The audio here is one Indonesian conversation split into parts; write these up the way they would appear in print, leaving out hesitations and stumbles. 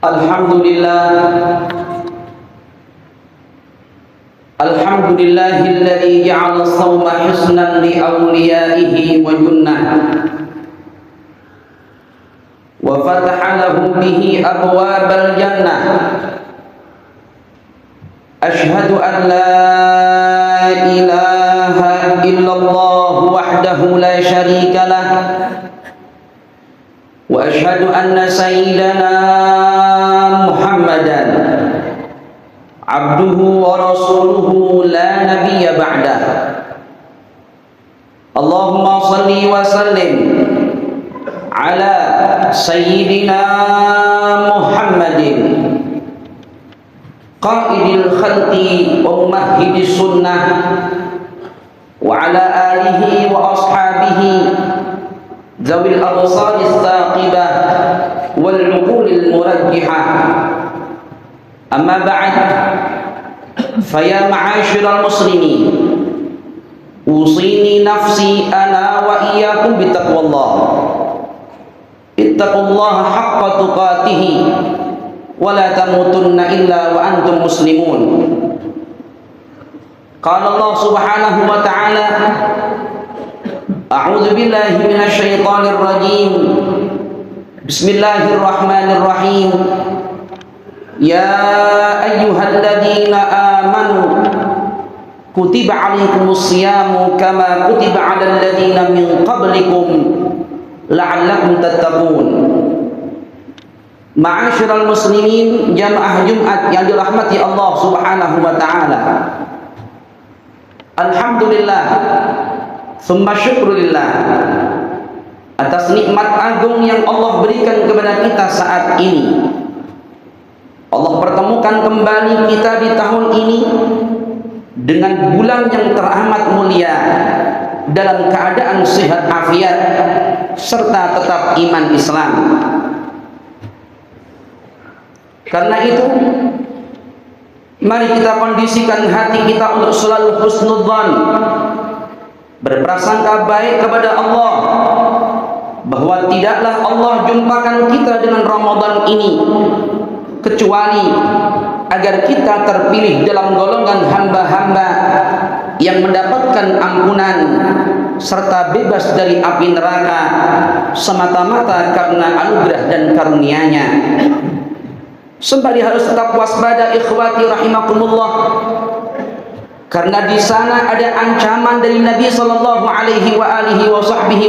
Alhamdulillahilladzi ja'ala as-sawma husnan li awliyaihi wa junnah wa fataha lahum bihi abwabal jannah. Ashhadu an la ilaha illallah wahdahu la syarika lah wa ashhadu anna sayyidana Muhammadan abduhu wa rasuluhu la nabiyya ba'dah. Allahumma salli wa sallim ala sayyidina Muhammadin qaidil khalqi wa mumahhidis sunnah wa ala alihi wa ashabihi zawil absaris saqibah wal uqulil murajjihah. Amma ba'd, faya ma'asyiral muslimin, usini nafsi ana wa iyyakum bittaqwallah. Ittaqullaha haqqa tuqatih wa la tamutunna illa wa antum muslimun. Qala Allah subhanahu wa ta'ala, a'udzu billahi minasy syaithanir rajim. Bismillahirrahmanirrahim. Ya ayyuhalladzina amanu kutiba alaikumus syiyamu kama kutiba alal ladzina min qablikum la'allakum tattaqun. Ma'asyiral muslimin, jamaah Jumat yang dirahmati Allah Subhanahu wa taala. Alhamdulillah, tsumma syukrulillah atas nikmat agung yang Allah berikan kepada kita saat ini. Allah pertemukan kembali kita di tahun ini dengan bulan yang teramat mulia dalam keadaan sehat afiat serta tetap iman Islam. Karena itu, mari kita kondisikan hati kita untuk selalu husnudzan, berprasangka baik kepada Allah, bahwa tidaklah Allah jumpakan kita dengan Ramadan ini kecuali agar kita terpilih dalam golongan hamba-hamba yang mendapatkan ampunan serta bebas dari api neraka semata-mata karena anugerah dan karunia-Nya. Sembari harus tetap waspada ikhwati rahimakumullah, karena di sana ada ancaman dari Nabi sallallahu alaihi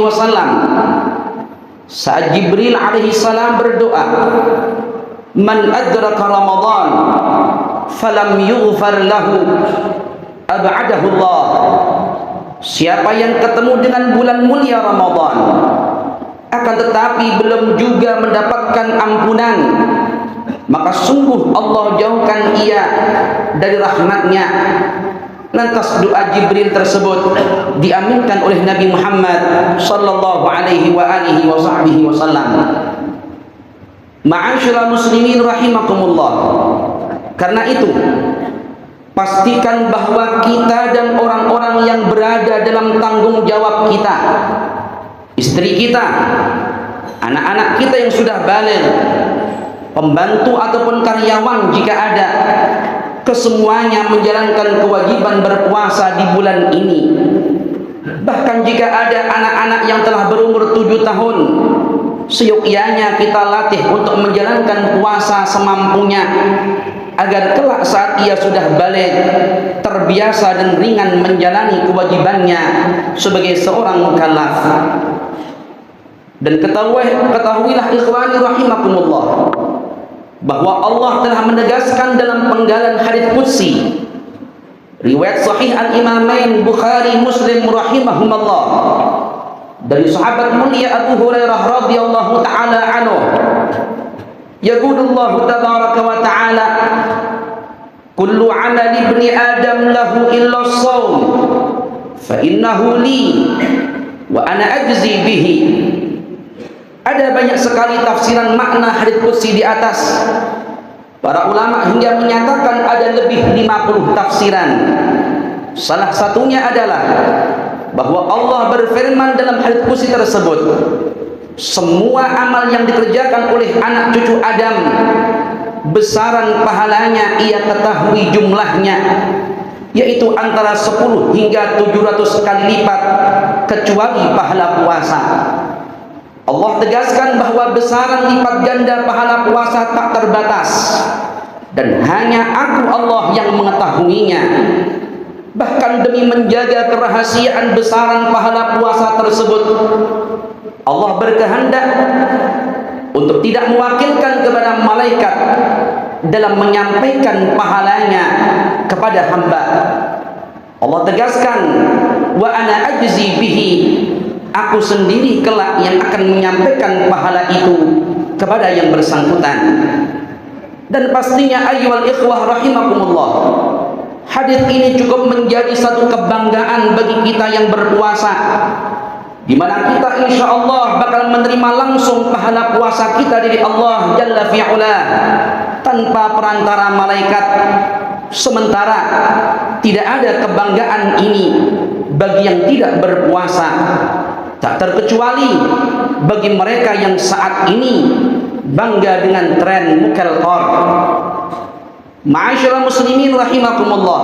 wasallam. Saat Jibril alaihi salam berdoa, man adraka Ramadan falam yughfar lahu ab'adahu Allah. Siapa yang ketemu dengan bulan mulia Ramadan akan tetapi belum juga mendapatkan ampunan, maka sungguh Allah jauhkan ia dari rahmat-Nya. Lantas doa Jibril tersebut diaminkan oleh Nabi Muhammad sallallahu alaihi wasallam. Ma'asyiral muslimin rahimakumullah, karena itu pastikan bahwa kita dan orang-orang yang berada dalam tanggung jawab kita, istri kita, anak-anak kita yang sudah baligh, pembantu ataupun karyawan jika ada, kesemuanya menjalankan kewajiban berpuasa di bulan ini. Bahkan jika ada anak-anak yang telah berumur 7 tahun, seyogyanya kita latih untuk menjalankan puasa semampunya, agar kelak saat ia sudah balik terbiasa dan ringan menjalani kewajibannya sebagai seorang mukallaf. Dan ketahuilah ikhwani rahimakumullah, bahwa Allah telah menegaskan dalam penggalan hadits qudsi riwayat sahih al-Imamain Bukhari Muslim rahimahumullah dari sahabat mulia Abu Hurairah radhiyallahu taala anhu, yaqulullahu tabaraka wa taala, kullu 'amali ibni adam lahu illa as-shaum fa innahu li wa ana ajzi bihi. Ada banyak sekali tafsiran makna hadits qudsi di atas. Para ulama hingga menyatakan ada lebih 50 tafsiran. Salah satunya adalah bahwa Allah berfirman dalam hadits qudsi tersebut, semua amal yang dikerjakan oleh anak cucu Adam, besaran pahalanya ia ketahui jumlahnya, yaitu antara 10 hingga 700 kali lipat, kecuali pahala puasa. Allah tegaskan bahwa besaran lipat ganda pahala puasa tak terbatas, dan hanya Aku Allah yang mengetahuinya. Bahkan demi menjaga kerahasiaan besaran pahala puasa tersebut, Allah berkehendak untuk tidak mewakilkan kepada malaikat dalam menyampaikan pahalanya kepada hamba. Allah tegaskan, wa ana ajzi bihi, Aku sendiri kelak yang akan menyampaikan pahala itu kepada yang bersangkutan. Dan pastinya ayyuhal ikhwah rahimakumullah, hadis ini cukup menjadi satu kebanggaan bagi kita yang berpuasa, di mana kita insya Allah bakal menerima langsung pahala puasa kita dari Allah Jalla fi'ula tanpa perantara malaikat. Sementara tidak ada kebanggaan ini bagi yang tidak berpuasa, tak terkecuali bagi mereka yang saat ini bangga dengan tren mukalqar. Ma'asyiral muslimin rahimakumullah,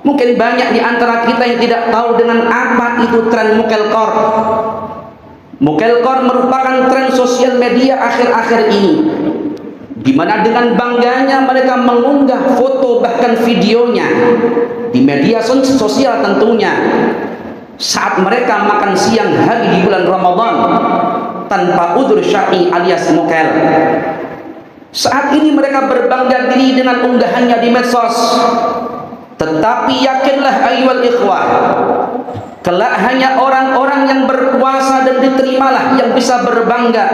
mungkin banyak di antara kita yang tidak tahu dengan apa itu tren mukalqar. Mukalqar merupakan tren sosial media akhir-akhir ini, di mana dengan bangganya mereka mengunggah foto bahkan videonya di media sosial tentunya, saat mereka makan siang hari di bulan Ramadan tanpa udzur syar'i alias mukal. Saat ini mereka berbangga diri dengan unggahannya di medsos. Tetapi yakinlah ayyuhal ikhwah, kelak hanya orang-orang yang berpuasa dan diterimalah yang bisa berbangga,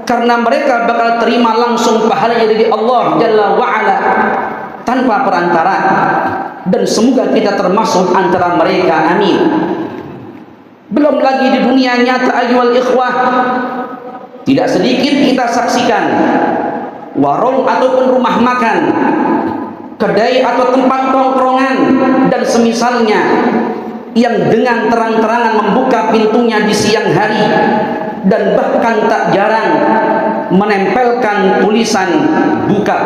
karena mereka bakal terima langsung pahalanya dari Allah Jalla wa'ala tanpa perantara. Dan semoga kita termasuk antara mereka, amin. Belum lagi di dunia nyata ayyuhal ikhwah, tidak sedikit kita saksikan warung ataupun rumah makan, kedai atau tempat tongkrongan dan semisalnya yang dengan terang-terangan membuka pintunya di siang hari, dan bahkan tak jarang menempelkan tulisan buka,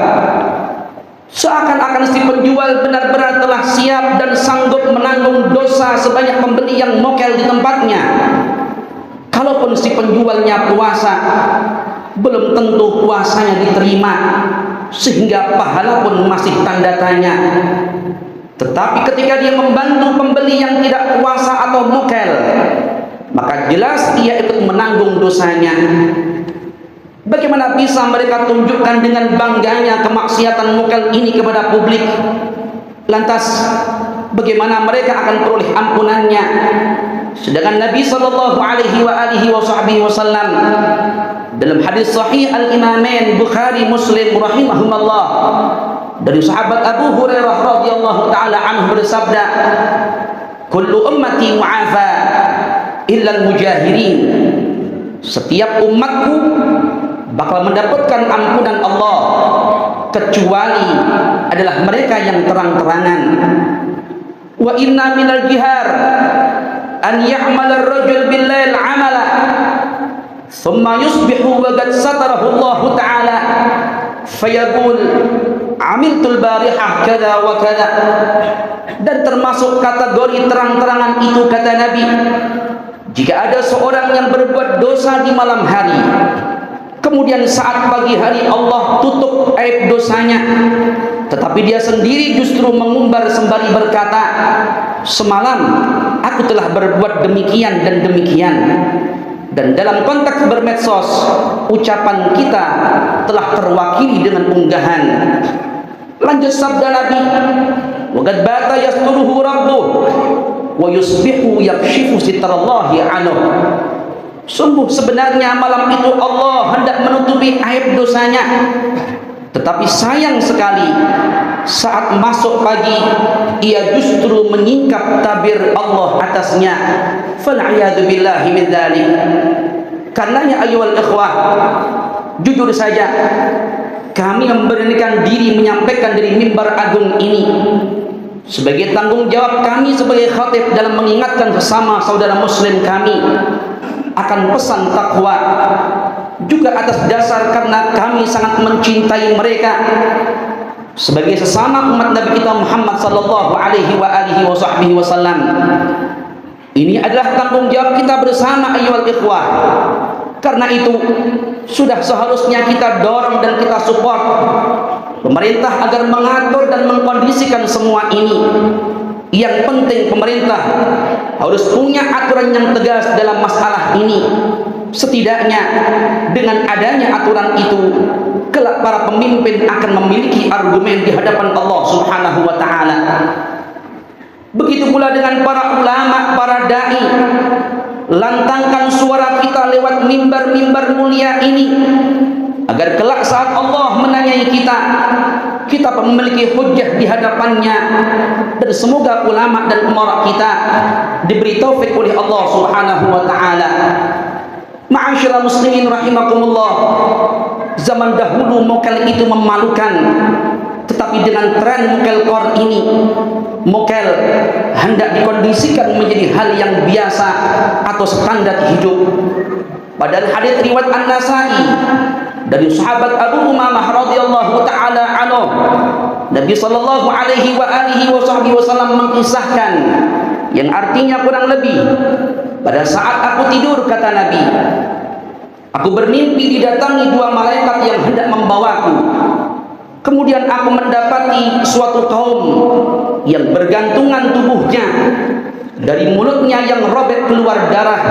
seakan-akan si penjual benar-benar telah siap dan sanggup menanggung dosa sebanyak pembeli yang mokel di tempatnya. Kalaupun si penjualnya puasa, belum tentu puasanya diterima, sehingga pahala pun masih tanda tanya. Tetapi ketika dia membantu pembeli yang tidak puasa atau mokel, maka jelas ia ikut menanggung dosanya. Bagaimana bisa mereka tunjukkan dengan bangganya kemaksiatan mokel ini kepada publik? Lantas bagaimana mereka akan peroleh ampunannya? Sedangkan Nabi sallallahu alaihi wasallam dalam hadis sahih al-Imamain Bukhari Muslim rahimahumullah dari sahabat Abu Hurairah radhiyallahu taala anhu bersabda, kullu ummati mu'afa illa al-mujahirin, setiap umatku bakal mendapatkan ampunan Allah kecuali adalah mereka yang terang-terangan. Wa inna minal jihar an ya'mal ar-rajul bil-lail 'amala thumma yusbihu wa qad satarahu Allah ta'ala fayaqul 'amiltul barihah kadza wa kadza. Dan termasuk kategori terang-terangan itu, kata Nabi, jika ada seorang yang berbuat dosa di malam hari, kemudian saat pagi hari Allah tutup aib dosanya, tetapi dia sendiri justru mengumbar sembari berkata, semalam aku telah berbuat demikian dan demikian. Dan dalam konteks bermedsos, ucapan kita telah terwakili dengan unggahan. Lanjut sabda Nabi, wa qad bata yasturuhu rabbuh wa yusbihu yakshifu sitrallahi anhu. Sungguh sebenarnya malam itu Allah hendak menutupi aib dosanya, tetapi sayang sekali saat masuk pagi ia justru menyingkap tabir Allah atasnya. Fal'iyadu billahi min dzalik. Karenanya ayyuhal ikhwah, jujur saja kami memberanikan diri menyampaikan dari mimbar agung ini sebagai tanggung jawab kami sebagai khatib dalam mengingatkan sesama saudara muslim kami akan pesan takwa, juga atas dasar karena kami sangat mencintai mereka sebagai sesama umat Nabi kita Muhammad sallallahu alaihi wasallam. Ini adalah tanggung jawab kita bersama ayyuhal ikhwah. Karena itu sudah seharusnya kita dorong dan kita support pemerintah agar mengatur dan mengkondisikan semua ini. Yang penting pemerintah harus punya aturan yang tegas dalam masalah ini. Setidaknya dengan adanya aturan itu, kelak para pemimpin akan memiliki argumen di hadapan Allah Subhanahu wa taala. Begitu pula dengan para ulama, para dai. Lantangkan suara kita lewat mimbar-mimbar mulia ini, agar kelak saat Allah menanyai kita, kita memiliki hujjah di hadapannya. Dan semoga ulama dan umara kita diberi taufik oleh Allah Subhanahu wa taala. Ma'asyiral muslimin rahimakumullah. Zaman dahulu mokel itu memalukan, tetapi dengan tren mokel kor ini, mokel hendak dikondisikan menjadi hal yang biasa atau standar hidup. Padahal hadits riwayat An-Nasa'i dari sahabat Abu Umamah radhiyallahu taala anhu, Nabi sallallahu alaihi wasallam mengisahkan yang artinya kurang lebih, pada saat aku tidur, kata Nabi, aku bermimpi didatangi dua malaikat yang hendak membawaku. Kemudian aku mendapati suatu kaum yang bergantungan tubuhnya, dari mulutnya yang robek keluar darah.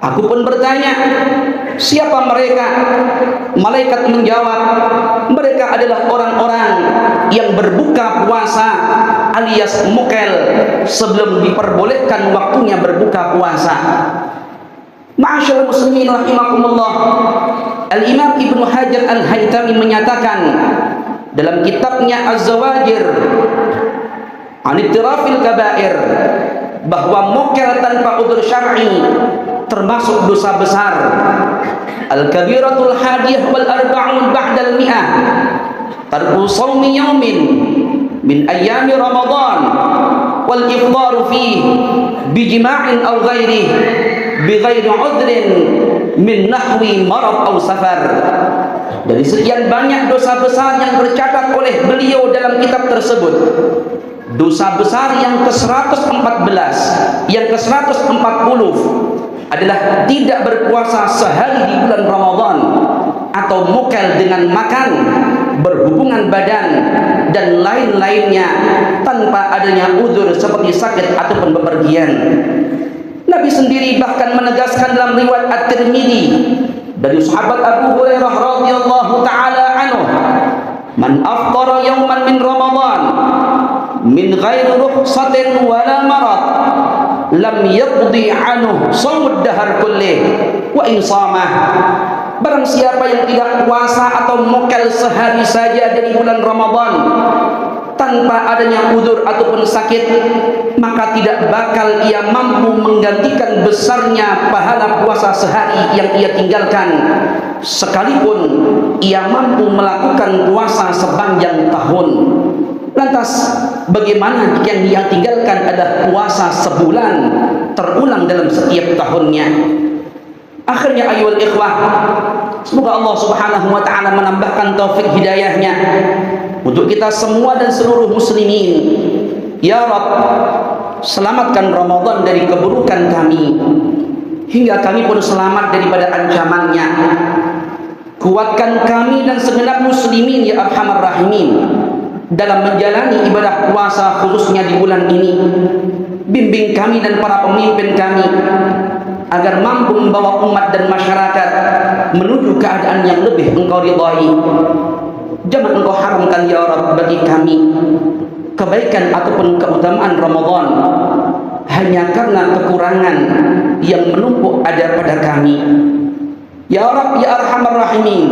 Aku pun bertanya, siapa mereka? Malaikat menjawab, mereka adalah orang-orang yang berbuka puasa alias mukel sebelum diperbolehkan waktunya berbuka puasa. Ma'asyiral muslimin rahimakumullah. Al-Imam Ibnu Hajar Al-Haytami menyatakan dalam kitabnya Az-Zawajir an Ittirafil Kabair bahwa mukel tanpa udzur syar'i termasuk dosa besar. Al-kabiratul hadiyah wal arba'un ba'dal mi'ah tarku shaumi yaumin min ayyami Ramadan wal ifdaru fihi bijima'in aw ghairihi bighairi udhrin min nahwi marad aw safar. Dari sekian banyak dosa besar yang tercatat oleh beliau dalam kitab tersebut, dosa besar yang ke-114, yang ke-140 adalah tidak berpuasa sehari di bulan Ramadan, atau mukel dengan makan, berhubungan badan dan lain-lainnya tanpa adanya uzur seperti sakit ataupun bepergian. Nabi sendiri bahkan menegaskan dalam riwayat At-Tirmidzi dari sahabat Abu Hurairah radhiyallahu taala anhu, man aftara yawman min Ramadan min ghairi rukhsatin wala marad lam yaqdi anhu shaumud dahar kullih wa in shamah. Barang siapa yang tidak puasa atau mukel sehari saja dari bulan Ramadan tanpa adanya uzur ataupun sakit, maka tidak bakal ia mampu menggantikan besarnya pahala puasa sehari yang ia tinggalkan, sekalipun ia mampu melakukan puasa sepanjang tahun. Lantas bagaimana jika yang dia tinggalkan adalah puasa sebulan terulang dalam setiap tahunnya? Akhirnya ayyuhal ikhwah, semoga Allah Subhanahu wa taala menambahkan taufik hidayahnya untuk kita semua dan seluruh muslimin. Ya Rabb, selamatkan Ramadan dari keburukan kami, hingga kami pun selamat daripada ancamannya. Kuatkan kami dan segenap muslimin ya Arhamar Rahimin dalam menjalani ibadah puasa khususnya di bulan ini. Bimbing kami dan para pemimpin kami agar mampu membawa umat dan masyarakat menuju keadaan yang lebih Engkau ridhai. Jangan Engkau haramkan ya Rabb bagi kami kebaikan ataupun keutamaan Ramadan hanya karena kekurangan yang menumpuk ada pada kami. Ya Rabb ya Arhamar Rahimin,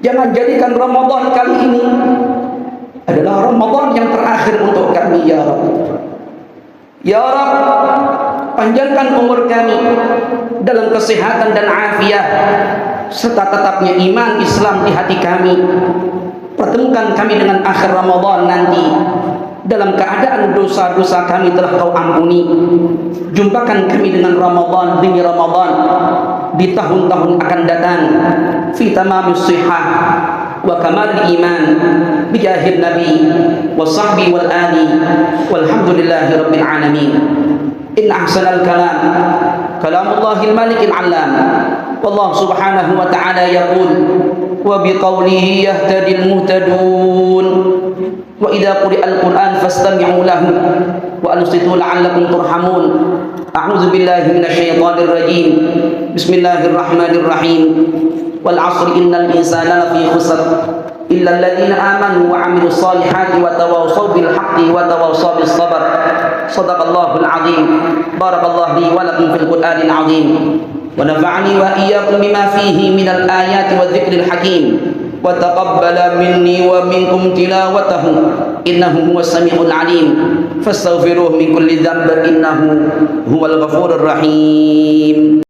jangan jadikan Ramadan kali ini adalah Ramadan yang terakhir untuk kami ya Rabb. Ya Rabb, panjangkan umur kami dalam kesehatan dan afiat serta tetapnya iman Islam di hati kami. Pertemukan kami dengan akhir Ramadan nanti dalam keadaan dosa-dosa kami telah Kau ampuni. Jumpakan kami dengan Ramadan demi Ramadan di tahun-tahun akan datang, fi tamamis sihah wa kamal iman bi jahil nabi wa sahbi wal ali walhamdulillahi rabbil alamin. In ahsanal kalam kalamullahil malikil alam, wallahu subhanahu wa ta'ala yaqul wa biqawlihi yahtadil muhtadun wa idza quri'al qur'an fastami'u lahu wa ansitu la'allakum turhamun. A'udzu billahi minasy syaithanir rajim. Bismillahirrahmanirrahim. Wal 'ashri innal insana lafi khusr illa alladziina aamanu wa 'amilus shalihati wa tawashaw bil haqqi wa tawashaw bis sabr. Shadaqallahul 'azim. Barakallahu li wa lakum fil Qur'anil 'azim. Wa nafa'ani wa iyyakum bima fihi minal ayati wadh-dhikril hakim. وتقبل مني ومنكم تلاوته إنه هو السميع العليم فاستغفروه من كل ذنب إنه هو الغفور الرحيم.